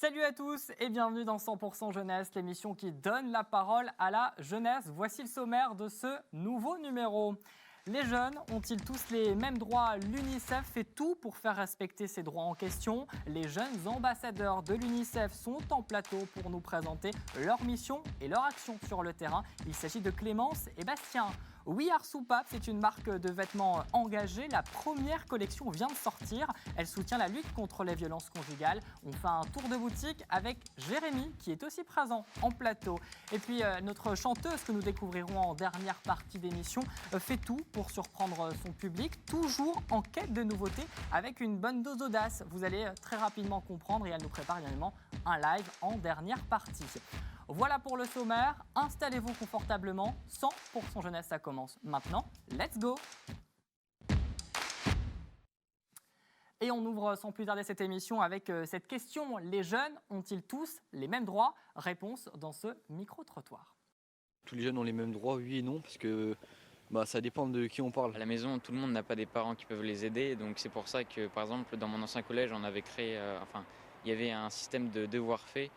Salut à tous et bienvenue dans 100% Jeunesse, l'émission qui donne la parole à la jeunesse. Voici le sommaire de ce nouveau numéro. Les jeunes ont-ils tous les mêmes droits? L'UNICEF fait tout pour faire respecter ces droits en question. Les jeunes ambassadeurs de l'UNICEF sont en plateau pour nous présenter leur mission et leur action sur le terrain. Il s'agit de Clémence et Bastien. We Are Soupape, c'est une marque de vêtements engagée. La première collection vient de sortir. Elle soutient la lutte contre les violences conjugales. On fait un tour de boutique avec Jérémy qui est aussi présent en plateau. Et puis notre chanteuse que nous découvrirons en dernière partie d'émission fait tout pour surprendre son public, toujours en quête de nouveautés avec une bonne dose d'audace. Vous allez très rapidement comprendre et elle nous prépare également un live en dernière partie. Voilà pour le sommaire, installez-vous confortablement, 100% jeunesse ça commence maintenant, let's go! Et on ouvre sans plus tarder cette émission avec cette question, les jeunes ont-ils tous les mêmes droits? Réponse dans ce micro-trottoir. Tous les jeunes ont les mêmes droits, oui et non, parce que ça dépend de qui on parle. À la maison, tout le monde n'a pas des parents qui peuvent les aider, donc c'est pour ça que, par exemple, dans mon ancien collège, on avait créé, il y avait un système de devoirs faits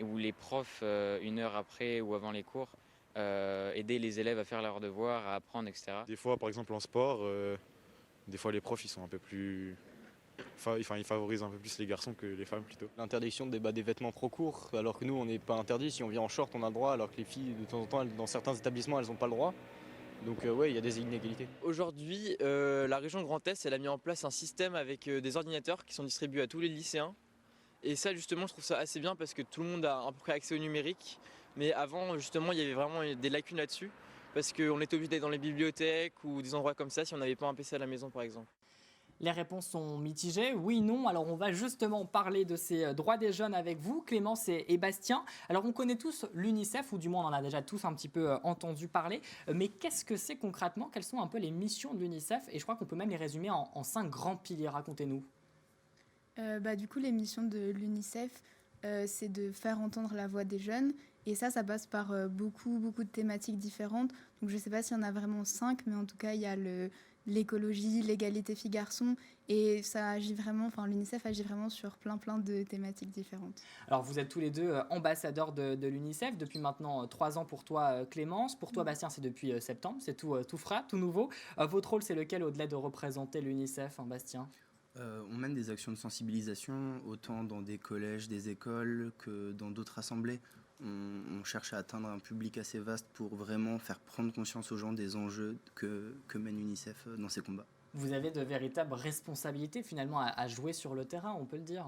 où les profs, une heure après ou avant les cours, aidaient les élèves à faire leurs devoirs, à apprendre, etc. Des fois, par exemple en sport, des fois les profs ils sont un peu plus... ils favorisent un peu plus les garçons que les femmes plutôt. L'interdiction des vêtements trop courts, alors que nous on n'est pas interdit. Si on vient en short, on a le droit, alors que les filles, de temps en temps, dans certains établissements, elles n'ont pas le droit. Donc ouais, il y a des inégalités. Aujourd'hui, la région Grand Est, elle a mis en place un système avec des ordinateurs qui sont distribués à tous les lycéens. Et ça, justement, je trouve ça assez bien parce que tout le monde a à peu près accès au numérique. Mais avant, justement, il y avait vraiment des lacunes là-dessus parce qu'on était obligé d'aller dans les bibliothèques ou des endroits comme ça si on n'avait pas un PC à la maison, par exemple. Les réponses sont mitigées, oui, non. Alors on va justement parler de ces droits des jeunes avec vous, Clémence et Bastien. Alors on connaît tous l'UNICEF, ou du moins on en a déjà tous un petit peu entendu parler. Mais qu'est-ce que c'est concrètement? Quelles sont un peu les missions de l'UNICEF? Et je crois qu'on peut même les résumer en 5 grands piliers. Racontez-nous. Du coup, les missions de l'UNICEF, c'est de faire entendre la voix des jeunes. Et ça passe par beaucoup de thématiques différentes. Donc je ne sais pas s'il y en a vraiment 5, mais en tout cas, il y a l'écologie, l'égalité filles-garçons. Et ça agit vraiment, l'UNICEF agit vraiment sur plein de thématiques différentes. Alors vous êtes tous les deux ambassadeurs de l'UNICEF depuis maintenant 3 ans pour toi Clémence. Pour toi Bastien, c'est depuis septembre, c'est tout frais, tout nouveau. Votre rôle, c'est lequel au-delà de représenter l'UNICEF, Bastien? On mène des actions de sensibilisation, autant dans des collèges, des écoles que dans d'autres assemblées. On cherche à atteindre un public assez vaste pour vraiment faire prendre conscience aux gens des enjeux que mène l'UNICEF dans ses combats. Vous avez de véritables responsabilités finalement à jouer sur le terrain, on peut le dire.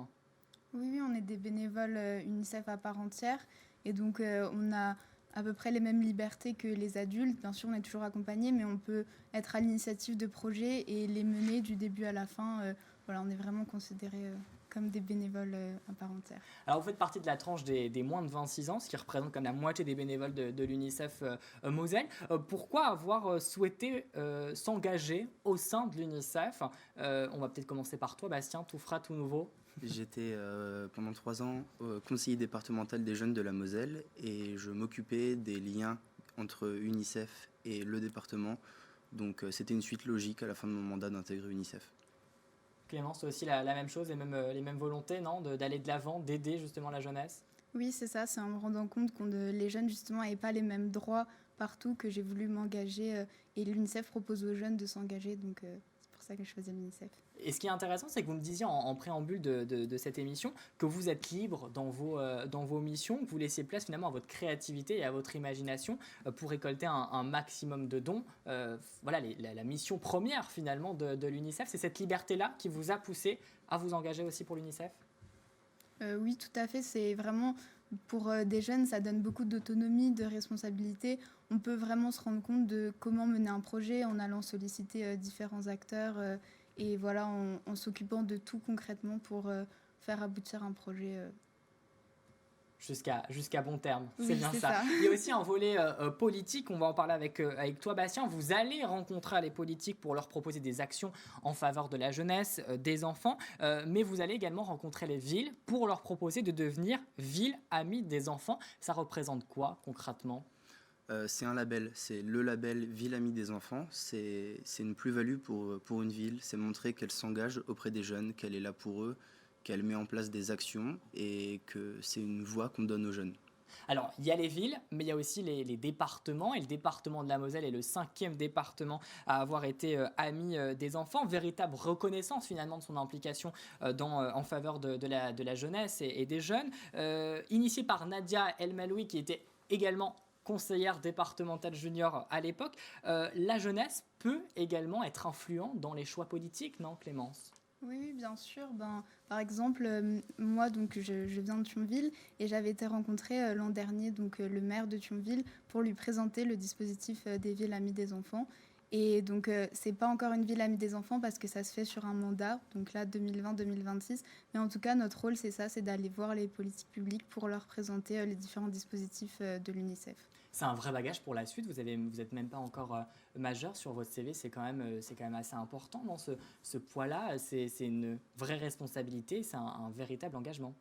Oui, on est des bénévoles UNICEF à part entière. Et donc on a à peu près les mêmes libertés que les adultes. Bien sûr, on est toujours accompagnés, mais on peut être à l'initiative de projets et les mener du début à la fin. On est vraiment considérés comme des bénévoles à part entière. Alors vous faites partie de la tranche des moins de 26 ans, ce qui représente comme la moitié des bénévoles de l'UNICEF Moselle. Pourquoi avoir souhaité s'engager au sein de l'UNICEF? On va peut-être commencer par toi Bastien, tout frais, tout nouveau. J'étais pendant 3 ans conseiller départemental des jeunes de la Moselle et je m'occupais des liens entre UNICEF et le département. Donc c'était une suite logique à la fin de mon mandat d'intégrer UNICEF. Clémence, aussi la même chose, les mêmes volontés, non, d'aller de l'avant, d'aider justement la jeunesse? Oui, c'est ça, c'est en me rendant compte que les jeunes justement n'avaient pas les mêmes droits partout que j'ai voulu m'engager et l'UNICEF propose aux jeunes de s'engager, donc c'est pour ça que je choisis l'UNICEF. Et ce qui est intéressant, c'est que vous me disiez en préambule de cette émission que vous êtes libre dans vos missions, que vous laissez place finalement à votre créativité et à votre imagination pour récolter un maximum de dons. La mission première finalement de l'UNICEF, c'est cette liberté-là qui vous a poussé à vous engager aussi pour l'UNICEF? Oui, tout à fait. C'est vraiment, pour des jeunes, ça donne beaucoup d'autonomie, de responsabilité. On peut vraiment se rendre compte de comment mener un projet en allant solliciter différents acteurs et en s'occupant de tout concrètement pour faire aboutir un projet. Jusqu'à bon terme, Oui, c'est bien ça. Il y a aussi un volet politique, on va en parler avec toi Bastien. Vous allez rencontrer les politiques pour leur proposer des actions en faveur de la jeunesse, des enfants, mais vous allez également rencontrer les villes pour leur proposer de devenir ville amie des enfants. Ça représente quoi concrètement? C'est un label, c'est le label Ville Amie des Enfants. C'est une plus-value pour une ville, c'est montrer qu'elle s'engage auprès des jeunes, qu'elle est là pour eux, qu'elle met en place des actions et que c'est une voix qu'on donne aux jeunes. Alors, il y a les villes, mais il y a aussi les départements. Et le département de la Moselle est le 5e département à avoir été ami des enfants. Véritable reconnaissance finalement de son implication en faveur de la jeunesse et des jeunes. Initié par Nadia El Maloui, qui était également conseillère départementale junior à l'époque, la jeunesse peut également être influente dans les choix politiques, non Clémence ? Oui, bien sûr. Par exemple, moi, donc, je viens de Thionville et j'avais été rencontrer l'an dernier le maire de Thionville pour lui présenter le dispositif des villes amies des enfants. Et donc, c'est pas encore une ville amie des enfants parce que ça se fait sur un mandat, donc là, 2020-2026. Mais en tout cas, notre rôle, c'est ça, c'est d'aller voir les politiques publiques pour leur présenter les différents dispositifs de l'UNICEF. C'est un vrai bagage pour la suite. Vous n'êtes même pas encore majeur sur votre CV. C'est quand même assez important dans ce poids-là. C'est une vraie responsabilité. C'est un véritable engagement.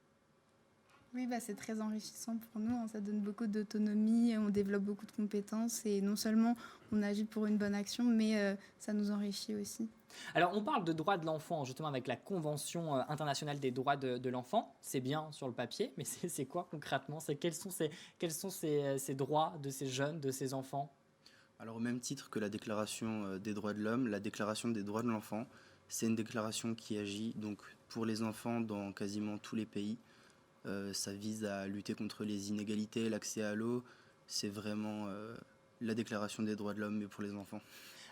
Oui, c'est très enrichissant pour nous, hein. Ça donne beaucoup d'autonomie, on développe beaucoup de compétences et non seulement on agit pour une bonne action, mais ça nous enrichit aussi. Alors, on parle de droits de l'enfant, justement, avec la Convention internationale des droits de l'enfant. C'est bien sur le papier, mais c'est quoi concrètement ? Quels sont ces droits de ces jeunes, de ces enfants ? Alors au même titre que la Déclaration des droits de l'homme, la Déclaration des droits de l'enfant, c'est une déclaration qui agit donc pour les enfants dans quasiment tous les pays. Ça vise à lutter contre les inégalités, l'accès à l'eau. C'est vraiment la Déclaration des droits de l'homme, mais pour les enfants.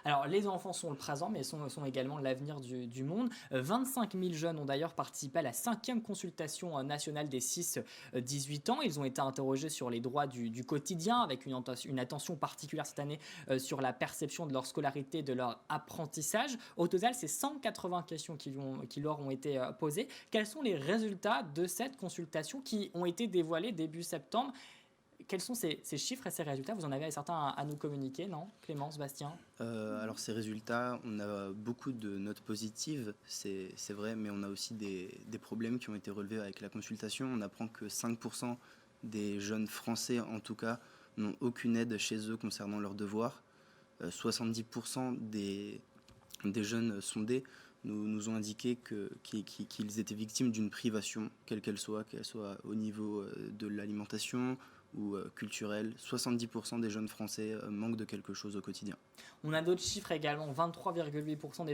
Alors, les enfants sont le présent, mais sont également l'avenir du monde. 25 000 jeunes ont d'ailleurs participé à la 5e consultation nationale des 6-18 ans. Ils ont été interrogés sur les droits du quotidien, avec une attention particulière cette année sur la perception de leur scolarité, de leur apprentissage. Au total, c'est 180 questions qui leur ont été posées. Quels sont les résultats de cette consultation qui ont été dévoilés début septembre ? Quels sont ces chiffres et ces résultats ? Vous en avez certains à nous communiquer, non ? Clémence, Bastien ? Alors ces résultats, on a beaucoup de notes positives, c'est vrai, mais on a aussi des problèmes qui ont été relevés avec la consultation. On apprend que 5% des jeunes français, en tout cas, n'ont aucune aide chez eux concernant leurs devoirs. 70% des jeunes sondés nous ont indiqué qu'ils étaient victimes d'une privation, quelle qu'elle soit au niveau de l'alimentation ou culturelle. 70% des jeunes Français manquent de quelque chose au quotidien. On a d'autres chiffres également. 23,8%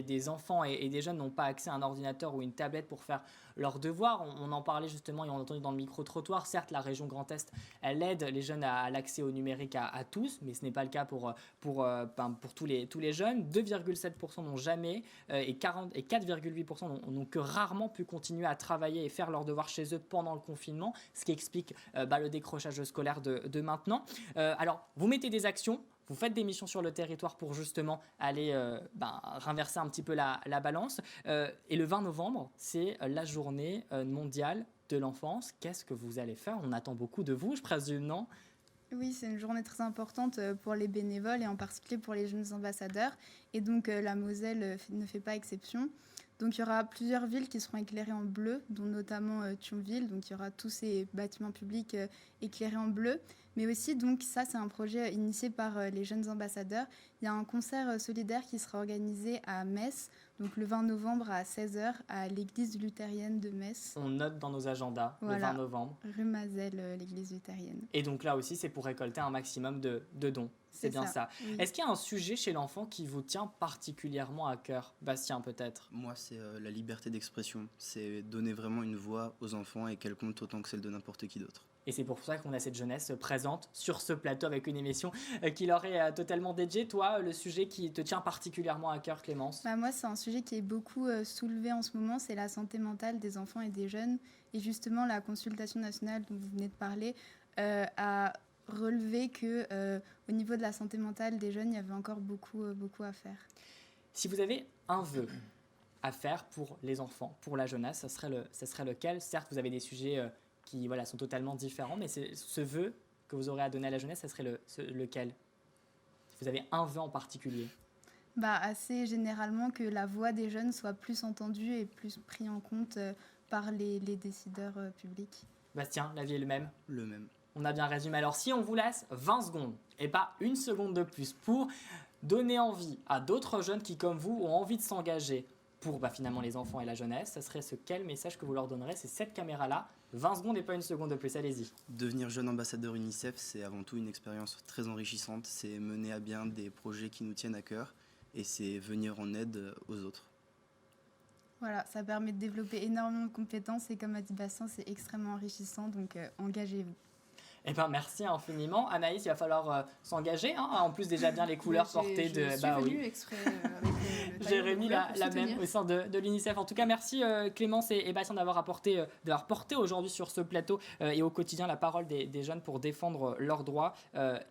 des enfants et des jeunes n'ont pas accès à un ordinateur ou une tablette pour faire leurs devoirs. On en parlait justement et on a entendu dans le micro-trottoir. Certes, la région Grand Est, elle aide les jeunes à l'accès au numérique à tous, mais ce n'est pas le cas pour tous les jeunes. 2,7% n'ont jamais et 4,8% n'ont que rarement pu continuer à travailler et faire leurs devoirs chez eux pendant le confinement, ce qui explique le décrochage scolaire de maintenant. Alors, vous mettez des actions. Vous faites des missions sur le territoire pour justement aller renverser un petit peu la balance. Et le 20 novembre, c'est la journée mondiale de l'enfance. Qu'est-ce que vous allez faire ? On attend beaucoup de vous, je présume, non ? Oui, c'est une journée très importante pour les bénévoles et en particulier pour les jeunes ambassadeurs. Et donc, la Moselle ne fait pas exception. Donc, il y aura plusieurs villes qui seront éclairées en bleu, dont notamment Thionville. Donc, il y aura tous ces bâtiments publics éclairés en bleu. Mais aussi, donc, ça, c'est un projet initié par les jeunes ambassadeurs. Il y a un concert solidaire qui sera organisé à Metz, donc le 20 novembre à 16h, à l'église luthérienne de Metz. On note dans nos agendas, voilà, le 20 novembre. Rue Mazel, l'église luthérienne. Et donc là aussi, c'est pour récolter un maximum de dons. C'est bien ça. Oui. Est-ce qu'il y a un sujet chez l'enfant qui vous tient particulièrement à cœur ? Bastien, peut-être ? Moi, c'est la liberté d'expression. C'est donner vraiment une voix aux enfants et qu'elle compte autant que celle de n'importe qui d'autre. Et c'est pour ça qu'on a cette jeunesse présente sur ce plateau avec une émission qui leur est totalement dédiée. Toi, le sujet qui te tient particulièrement à cœur, Clémence ? Moi, c'est un sujet qui est beaucoup soulevé en ce moment, c'est la santé mentale des enfants et des jeunes. Et justement, la consultation nationale dont vous venez de parler a relevé qu'au niveau de la santé mentale des jeunes, il y avait encore beaucoup à faire. Si vous avez un vœu à faire pour les enfants, pour la jeunesse, ça serait lequel ? Certes, vous avez des sujets qui sont totalement différents, mais ce vœu que vous aurez à donner à la jeunesse, ça serait lequel ? Si vous avez un vœu en particulier ? Assez généralement que la voix des jeunes soit plus entendue et plus prise en compte par les décideurs publics. Bastien, l'avis est le même ? Le même. On a bien résumé. Alors si on vous laisse 20 secondes et pas une seconde de plus pour donner envie à d'autres jeunes qui, comme vous, ont envie de s'engager pour finalement les enfants et la jeunesse, ça serait quel message que vous leur donnerez? C'est cette caméra-là, 20 secondes et pas une seconde de plus, allez-y. Devenir jeune ambassadeur UNICEF, c'est avant tout une expérience très enrichissante. C'est mener à bien des projets qui nous tiennent à cœur et c'est venir en aide aux autres. Voilà, ça permet de développer énormément de compétences et comme a dit Bastien, c'est extrêmement enrichissant, donc engagez-vous. Eh ben merci infiniment. Anaïs, il va falloir s'engager. En plus, déjà bien les couleurs portées de. Je suis venue exprès avec le tailleur de Jérémy, couleurs pour la même soutenir. au sein de l'UNICEF. En tout cas, merci Clémence et Bastien d'avoir porté aujourd'hui sur ce plateau et au quotidien la parole des jeunes pour défendre leurs droits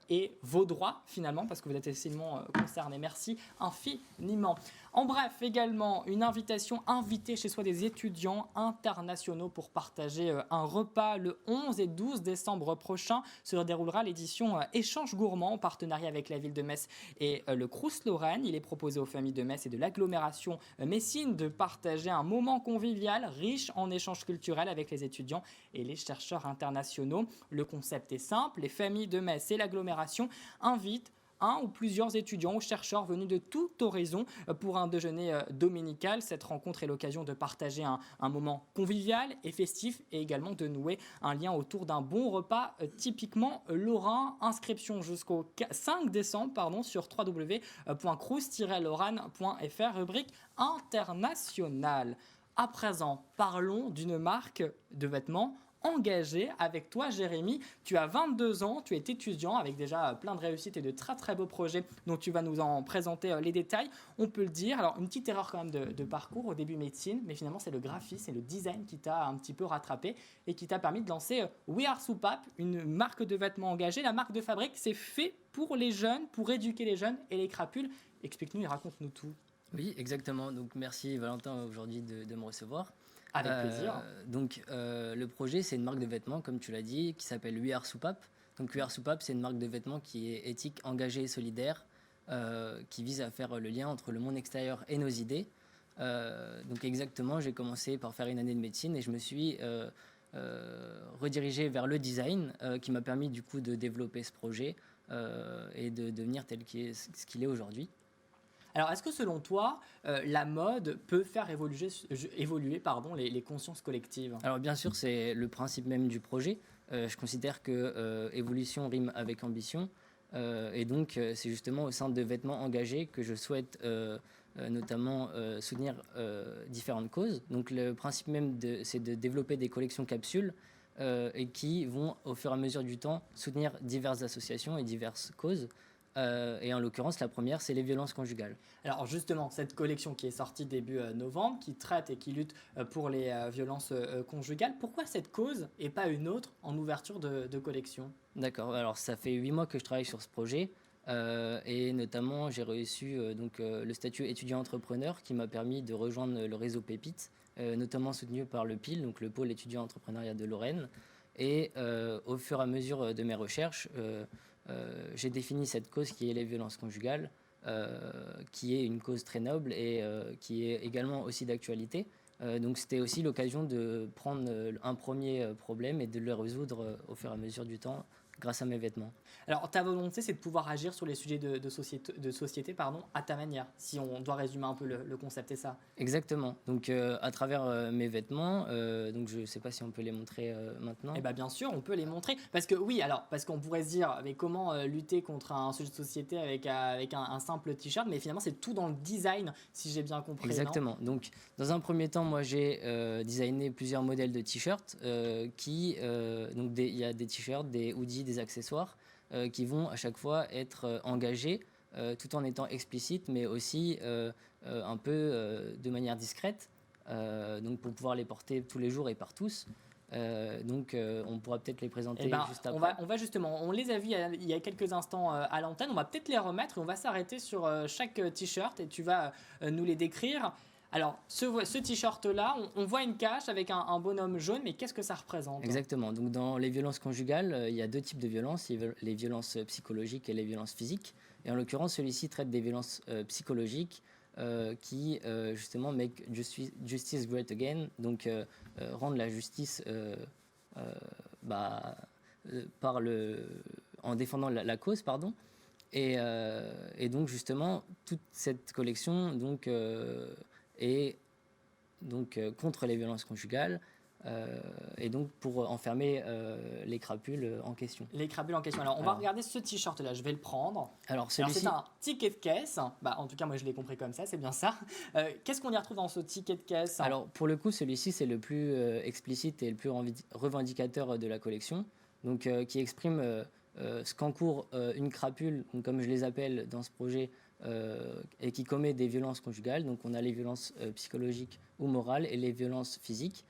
et vos droits finalement, parce que vous êtes essentiellement concernés. Merci infiniment. En bref, également, une invitation invitée chez soi des étudiants internationaux pour partager un repas le 11 et 12 décembre prochain. Se déroulera l'édition Échange Gourmand en partenariat avec la ville de Metz et le Crous Lorraine. Il est proposé aux familles de Metz et de l'agglomération messine de partager un moment convivial riche en échanges culturels avec les étudiants et les chercheurs internationaux. Le concept est simple, les familles de Metz et l'agglomération invitent un ou plusieurs étudiants ou chercheurs venus de tout horizon pour un déjeuner dominical. Cette rencontre est l'occasion de partager un moment convivial et festif et également de nouer un lien autour d'un bon repas typiquement lorrain. Inscription jusqu'au 5 décembre sur www.crous-lorraine.fr, rubrique internationale. À présent, parlons d'une marque de vêtements engagé avec toi, Jérémy. Tu as 22 ans, tu es étudiant avec déjà plein de réussites et de très très beaux projets dont tu vas nous en présenter les détails. On peut le dire. Alors, une petite erreur quand même de parcours au début médecine, mais finalement, c'est le graphisme et le design qui t'a un petit peu rattrapé et qui t'a permis de lancer We Are Soupap, une marque de vêtements engagée. La marque de fabrique, c'est fait pour les jeunes, pour éduquer les jeunes et les crapules. Explique-nous et raconte-nous tout. Oui, exactement. Donc, merci Valentin aujourd'hui de me recevoir. Avec plaisir. Donc, le projet, c'est une marque de vêtements, comme tu l'as dit, qui s'appelle We Are Soupap. Donc, We Are Soupap, c'est une marque de vêtements qui est éthique, engagée et solidaire, qui vise à faire le lien entre le monde extérieur et nos idées. Donc, exactement, j'ai commencé par faire une année de médecine et je me suis redirigé vers le design, qui m'a permis du coup de développer ce projet et de devenir ce qu'il est aujourd'hui. Alors, est-ce que selon toi, la mode peut faire évoluer les consciences collectives? Alors bien sûr, c'est le principe même du projet. Je considère que évolution rime avec ambition. Et donc, c'est justement au sein de vêtements engagés que je souhaite notamment soutenir différentes causes. Donc le principe même, c'est de développer des collections capsules et qui vont, au fur et à mesure du temps, soutenir diverses associations et diverses causes. Et en l'occurrence, la première, c'est les violences conjugales. Alors justement, cette collection qui est sortie début novembre, qui traite et qui lutte pour les violences conjugales, pourquoi cette cause et pas une autre en ouverture de collection? D'accord, alors ça fait 8 mois que je travaille sur ce projet et notamment j'ai reçu le statut étudiant-entrepreneur qui m'a permis de rejoindre le réseau Pépite, notamment soutenu par le PIL, donc le pôle étudiant-entrepreneuriat de Lorraine. Et au fur et à mesure de mes recherches, j'ai défini cette cause qui est les violences conjugales, qui est une cause très noble et qui est également aussi d'actualité. Donc c'était aussi l'occasion de prendre un premier problème et de le résoudre au fur et à mesure du temps grâce à mes vêtements. Alors ta volonté, c'est de pouvoir agir sur les sujets de société à ta manière, si on doit résumer un peu le concept, et ça. Exactement. Donc à travers mes vêtements, donc je ne sais pas si on peut les montrer maintenant. Eh bien bien sûr, on peut les montrer. Parce qu'on pourrait se dire, mais comment lutter contre un sujet de société avec un simple t-shirt, mais finalement c'est tout dans le design, si j'ai bien compris. Exactement. Non? Donc dans un premier temps, moi j'ai designé plusieurs modèles de t-shirts il y a des t-shirts, des hoodies, des accessoires qui vont à chaque fois être engagés tout en étant explicites, mais aussi un peu de manière discrète, donc pour pouvoir les porter tous les jours et par tous. On pourra peut-être les présenter juste après. On va justement, on les a vus il y a quelques instants à l'antenne, on va peut-être les remettre et on va s'arrêter sur chaque t-shirt et tu vas nous les décrire. Alors, ce t-shirt-là, on voit une cache avec un bonhomme jaune, mais qu'est-ce que ça représente? Exactement. Donc, dans les violences conjugales, il y a deux types de violences. Il y a les violences psychologiques et les violences physiques. Et en l'occurrence, celui-ci traite des violences psychologiques qui, justement, make justice great again. Donc, rendre la justice en défendant la cause, pardon. Et donc, justement, toute cette collection est contre les violences conjugales et donc pour enfermer les crapules en question. Les crapules en question. Alors, on va regarder ce t-shirt-là. Je vais le prendre. Alors, c'est un ticket de caisse. En tout cas, moi, je l'ai compris comme ça. C'est bien ça. Qu'est-ce qu'on y retrouve dans ce ticket de caisse? Alors, pour le coup, celui-ci, c'est le plus explicite et le plus revendicateur de la collection. Donc, qui exprime ce qu'encourt une crapule, donc, comme je les appelle dans ce projet, et qui commet des violences conjugales. Donc, on a les violences psychologiques ou morales et les violences physiques.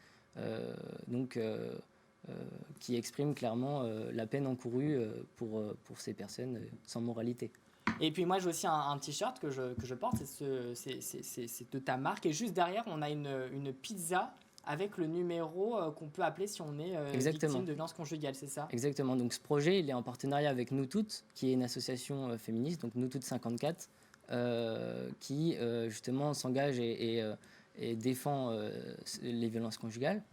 Qui exprime clairement la peine encourue pour ces personnes sans moralité. Et puis moi j'ai aussi un t-shirt que je porte, c'est de ta marque, et juste derrière on a une pizza avec le numéro qu'on peut appeler si on est victime de violence conjugale, c'est ça? Exactement, donc ce projet il est en partenariat avec Nous Toutes, qui est une association féministe, donc Nous Toutes 54, qui justement s'engage et défend les violences conjugales.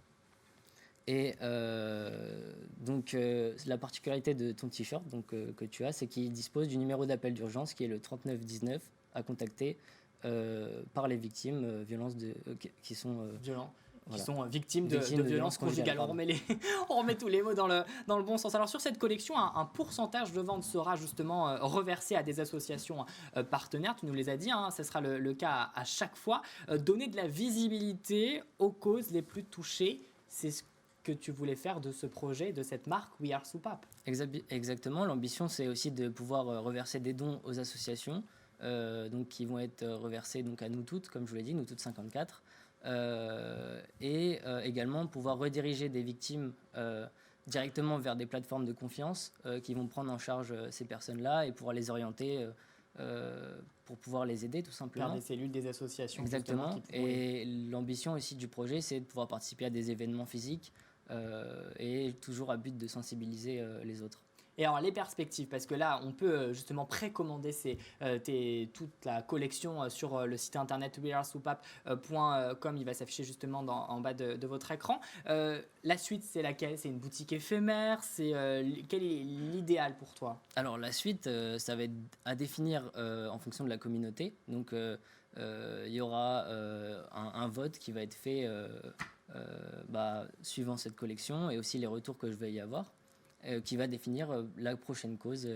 Et la particularité de ton t-shirt que tu as, c'est qu'il dispose du numéro d'appel d'urgence qui est le 3919 à contacter par les victimes qui sont violents. Qui sont victimes de violences conjugales. On remet tous les mots dans le bon sens. Alors sur cette collection, un pourcentage de vente sera justement reversé à des associations partenaires. Tu nous les as dit, ce sera le cas à chaque fois. Donner de la visibilité aux causes les plus touchées, c'est ce que tu voulais faire de ce projet, de cette marque We Are Soupape. Exactement. L'ambition, c'est aussi de pouvoir reverser des dons aux associations, qui vont être reversés à Nous Toutes, comme je vous l'ai dit, Nous Toutes 54. Et également pouvoir rediriger des victimes directement vers des plateformes de confiance qui vont prendre en charge ces personnes-là et pouvoir les orienter pour pouvoir les aider tout simplement. Vers des cellules, des associations. Exactement. Et l'ambition aussi du projet, c'est de pouvoir participer à des événements physiques et toujours à but de sensibiliser les autres. Et alors les perspectives, parce que là on peut justement précommander toute la collection sur le site internet wearesoupape.com, il va s'afficher justement en bas de votre écran. La suite, c'est laquelle? C'est une boutique éphémère? Quel est l'idéal pour toi? Alors la suite, ça va être à définir en fonction de la communauté. Donc il y aura un vote qui va être fait suivant cette collection et aussi les retours que je vais y avoir. Qui va définir la prochaine cause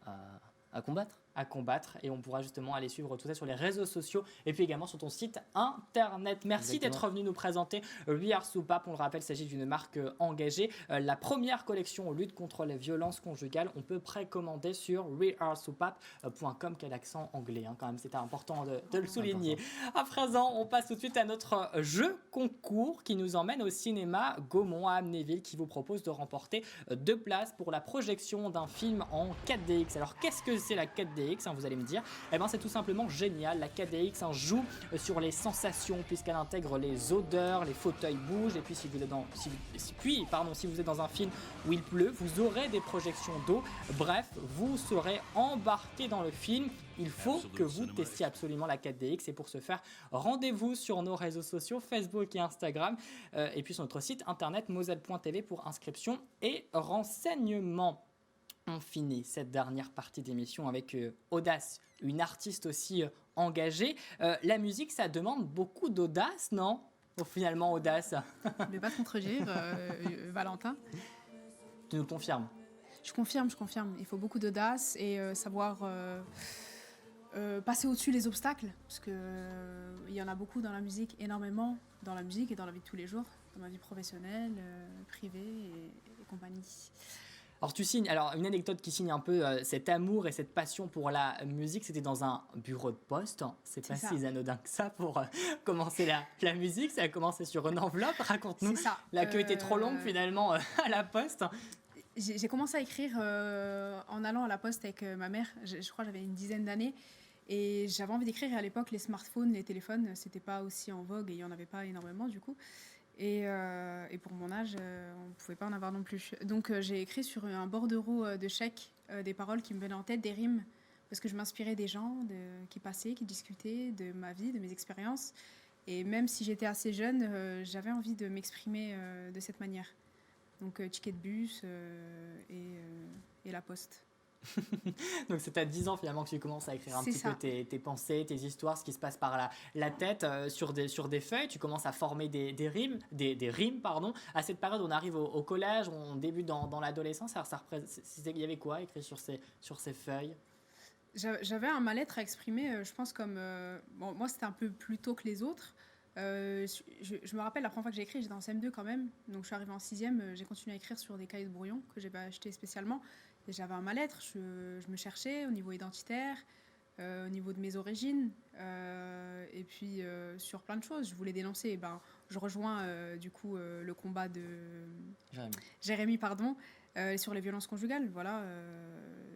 à combattre. À combattre, et on pourra justement aller suivre tout ça sur les réseaux sociaux et puis également sur ton site internet. Merci d'être venu nous présenter We Are Soupape. On le rappelle, il s'agit d'une marque engagée. La première collection lutte contre les violences conjugales, on peut précommander sur wearesoupape.com, quel accent anglais quand même, c'était important de le souligner. À présent, on passe tout de suite à notre jeu concours qui nous emmène au cinéma Gaumont à Amnéville, qui vous propose de remporter 2 places pour la projection d'un film en 4DX. Alors qu'est-ce que c'est la 4DX? Vous allez me dire, c'est tout simplement génial. La 4DX joue sur les sensations puisqu'elle intègre les odeurs, les fauteuils bougent, et puis si vous êtes dans un film où il pleut, vous aurez des projections d'eau. Bref, vous serez embarqué dans le film. Il faut que vous testiez absolument la 4DX, et pour ce faire, rendez-vous sur nos réseaux sociaux Facebook et Instagram, et puis sur notre site internet moselle.tv pour inscription et renseignements. On finit cette dernière partie d'émission avec Audace, une artiste aussi engagée. La musique, ça demande beaucoup d'audace, non? Finalement, Audace. Je ne vais pas te contredire, Valentin. Tu nous le confirmes? Je confirme. Il faut beaucoup d'audace et savoir passer au-dessus des obstacles, parce qu'il y en a beaucoup dans la musique, énormément dans la musique et dans la vie de tous les jours, dans ma vie professionnelle, privée et compagnie. Alors tu signes, une anecdote qui signe un peu cet amour et cette passion pour la musique, c'était dans un bureau de poste. C'est pas si anodin que ça pour commencer la musique, ça a commencé sur une enveloppe, raconte-nous. C'est ça. La queue était trop longue finalement à la poste. J'ai commencé à écrire en allant à la poste avec ma mère, je crois que j'avais une dizaine d'années, et j'avais envie d'écrire, et à l'époque les smartphones, les téléphones, c'était pas aussi en vogue et il y en avait pas énormément du coup. Et pour mon âge, on ne pouvait pas en avoir non plus. Donc j'ai écrit sur un bordereau de chèques des paroles qui me venaient en tête, des rimes, parce que je m'inspirais des gens qui passaient, qui discutaient de ma vie, de mes expériences. Et même si j'étais assez jeune, j'avais envie de m'exprimer de cette manière. Donc ticket de bus et la poste. Donc c'est à 10 ans finalement que tu commences à écrire un C'est petit ça. peu tes pensées, tes histoires, ce qui se passe par la tête sur des feuilles. Tu commences à former des rimes, pardon. À cette période, on arrive au collège, on débute dans l'adolescence. Alors il y avait quoi écrit sur ces feuilles? J'avais un mal-être à exprimer, je pense, comme. Bon, moi, c'était un peu plus tôt que les autres. Je me rappelle la première fois que j'ai écrit, j'étais en CM2 quand même. Donc, je suis arrivée en 6e, j'ai continué à écrire sur des cahiers de brouillon que j'ai pas acheté spécialement. Et j'avais un mal-être, je me cherchais au niveau identitaire, au niveau de mes origines, et puis sur plein de choses. Je voulais dénoncer. Et ben, je rejoins du coup le combat de Jérémy, pardon, sur les violences conjugales. Voilà,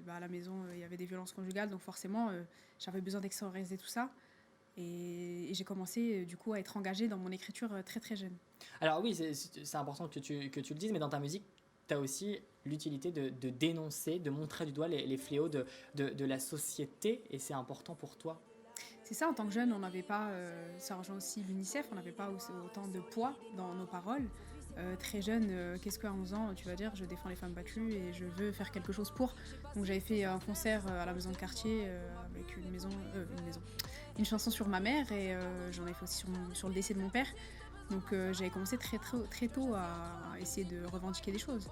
à la maison, il y avait des violences conjugales, donc forcément, j'avais besoin d'extérioriser tout ça. Et j'ai commencé du coup à être engagée dans mon écriture très très jeune. Alors oui, c'est important que tu le dises, mais dans ta musique, tu as aussi l'utilité de dénoncer, de montrer du doigt les fléaux de la société, et c'est important pour toi. C'est ça, en tant que jeune, on n'avait pas, ça rejoint aussi l'UNICEF, on n'avait pas autant de poids dans nos paroles. Très jeune, qu'est-ce qu'à 11 ans, tu vas dire, je défends les femmes battues et je veux faire quelque chose pour. Donc j'avais fait un concert à la maison de quartier avec une chanson sur ma mère, et j'en ai fait aussi sur le décès de mon père. Donc j'avais commencé très tôt à essayer de revendiquer des choses.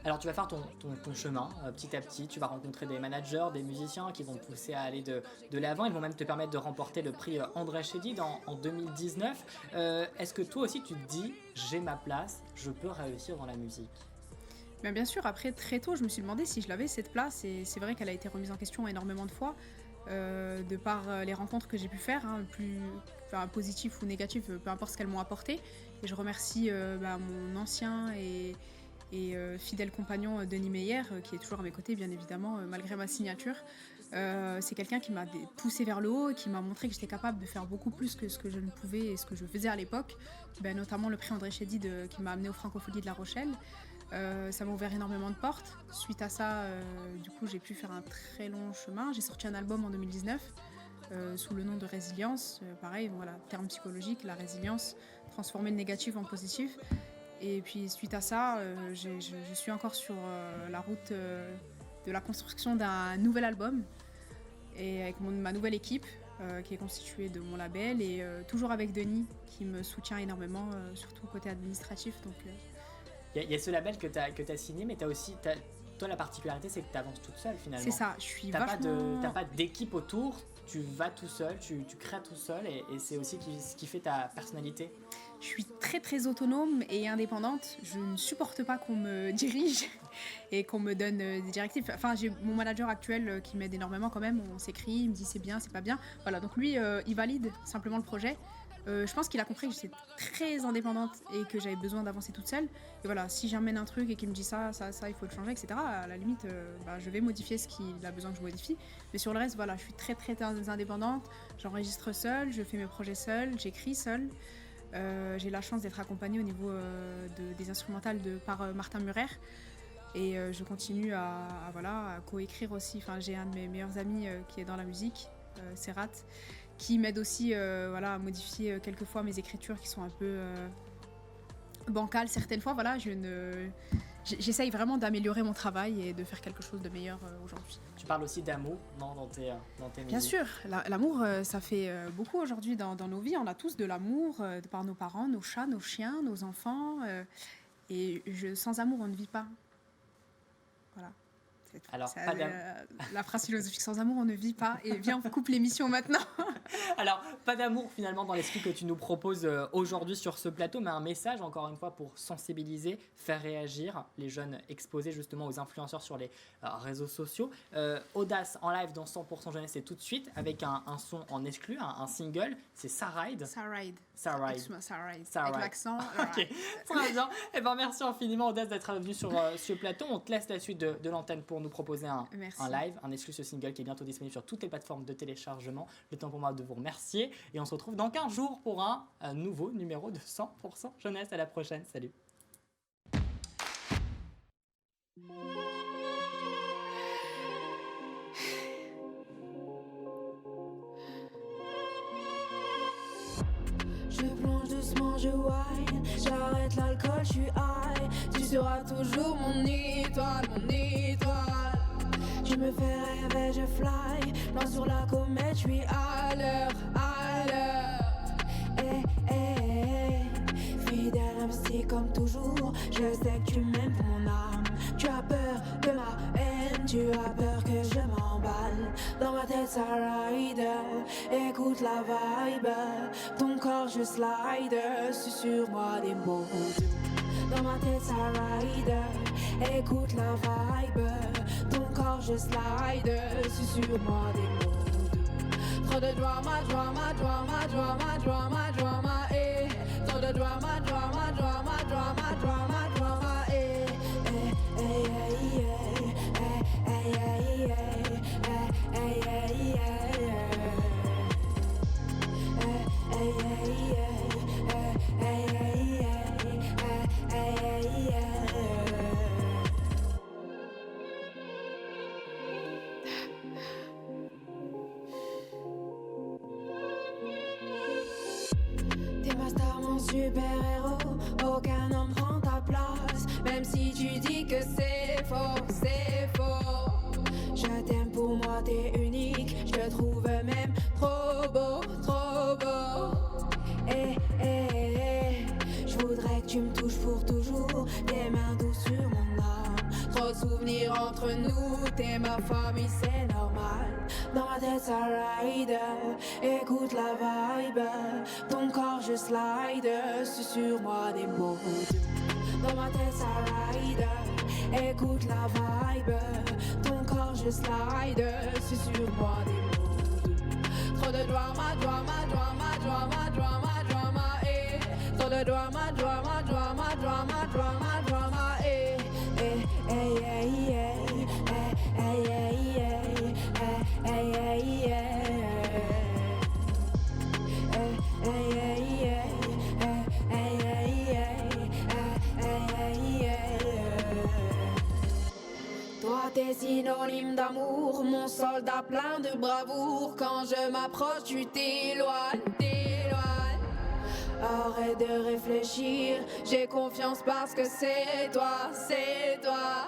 Alors tu vas faire ton chemin petit à petit, tu vas rencontrer des managers, des musiciens qui vont te pousser à aller de l'avant, ils vont même te permettre de remporter le prix André Chédid en 2019. Est-ce que toi aussi tu te dis, j'ai ma place, je peux réussir dans la musique? Bien sûr, après très tôt je me suis demandé si je l'avais cette place, et c'est vrai qu'elle a été remise en question énormément de fois, de par les rencontres que j'ai pu faire, positives ou négatives, peu importe ce qu'elles m'ont apporté. Et je remercie mon ancien et fidèle compagnon Denis Meyer, qui est toujours à mes côtés bien évidemment, malgré ma signature. C'est quelqu'un qui m'a poussé vers le haut et qui m'a montré que j'étais capable de faire beaucoup plus que ce que je ne pouvais et ce que je faisais à l'époque, notamment le prix André Chédid qui m'a amené aux Francopholies de La Rochelle. Ça m'a ouvert énormément de portes. Suite à ça, du coup, j'ai pu faire un très long chemin. J'ai sorti un album en 2019 sous le nom de Résilience. Pareil, voilà, terme psychologique, la résilience, transformer le négatif en positif. Et puis suite à ça, je suis encore sur la route de la construction d'un nouvel album, et avec ma nouvelle équipe qui est constituée de mon label, et toujours avec Denis qui me soutient énormément, surtout côté administratif. Donc, y a ce label que tu as signé, mais toi la particularité c'est que tu avances toute seule finalement. C'est ça, je suis T'as pas d'équipe autour, tu vas tout seul, tu crées tout seul, et c'est aussi ce qui fait ta personnalité. Je suis très très autonome et indépendante. Je ne supporte pas qu'on me dirige et qu'on me donne des directives. Enfin, j'ai mon manager actuel qui m'aide énormément quand même. On s'écrit, il me dit c'est bien, c'est pas bien. Voilà, donc lui, il valide simplement le projet. Je pense qu'il a compris que j'étais très indépendante et que j'avais besoin d'avancer toute seule. Et voilà, si j'emmène un truc et qu'il me dit ça, il faut le changer, etc., à la limite, je vais modifier ce qu'il a besoin que je modifie. Mais sur le reste, voilà, je suis très très indépendante. J'enregistre seule, je fais mes projets seule, j'écris seule. J'ai la chance d'être accompagnée au niveau des instrumentales par Martin Murer, et je continue à coécrire aussi. Enfin, j'ai un de mes meilleurs amis qui est dans la musique, Serrat, qui m'aide aussi à modifier quelquefois mes écritures qui sont un peu bancales certaines fois. Voilà, j'essaye vraiment d'améliorer mon travail et de faire quelque chose de meilleur aujourd'hui. Tu parles aussi d'amour dans tes musiques. Bien sûr, l'amour, ça fait beaucoup aujourd'hui dans nos vies. On a tous de l'amour par nos parents, nos chats, nos chiens, nos enfants. Et sans amour, on ne vit pas. Voilà. Alors, la phrase philosophique, sans amour, on ne vit pas. Et viens, on coupe l'émission maintenant. Alors, pas d'amour finalement dans l'esprit que tu nous proposes aujourd'hui sur ce plateau, mais un message encore une fois pour sensibiliser, faire réagir les jeunes exposés justement aux influenceurs sur les réseaux sociaux. Audace en live dans 100% Jeunesse, c'est tout de suite avec un son en exclu, un single, c'est Ça Ride. Excuse-moi, Ça Ride. Avec l'accent. Ok, très bien. Et merci infiniment Audace d'être venu sur ce plateau. On te laisse la suite de l'antenne pour nous proposer un live, un exclu, ce single qui est bientôt disponible sur toutes les plateformes de téléchargement. Le temps pour moi de vous remercier, et on se retrouve dans 15 jours pour un nouveau numéro de 100% Jeunesse. À la prochaine, salut. Je plonge doucement, je whine, j'arrête l'alcool, je suis high. Tu seras toujours mon étoile, mon étoile. Je tu me fais rêver, je fly. Loin sur la comète, je suis à l'heure, à l'heure. Fidèle, investi comme toujours. Je sais que tu m'aimes pour mon âme. Tu as peur de ma haine, tu as peur que je m'emballe. Dans ma tête ça ride, écoute la vibe. Ton corps je slide, susurre-moi des mots. Dans ma tête ça ride, écoute la vibe. Ton corps je slide, susurre-moi des mots. Trop de drama, drama, drama, drama, drama, drama, eh. Trop de drama, drama, drama, drama, drama, drama, eh. T'es ma star, mon super-héros. Aucun homme prend ta place. Même si tu dis que c'est faux, c'est faux. Je t'aime, pour moi t'es unique. Je te trouve même trop beau, trop beau. Je voudrais que tu me touches pour toujours. Tes mains douces sur mon âme. Trop de souvenirs entre nous. T'es ma famille, c'est normal. Dans ma tête ça ride, écoute la vibe. Ton corps je slide, susurre-moi des mots. Dans ma tête ça ride, écoute la vibe. Ton corps je slide, susurre-moi des mots. Trop de drama, drama, drama, drama, drama, drama, eh. Trop de drama, drama, drama, drama, drama, drama, eh. Toi t'es synonyme d'amour, mon soldat plein de bravoure. Quand je m'approche tu t'éloignes, t'éloignes. Arrête de réfléchir, j'ai confiance parce que c'est toi, c'est toi.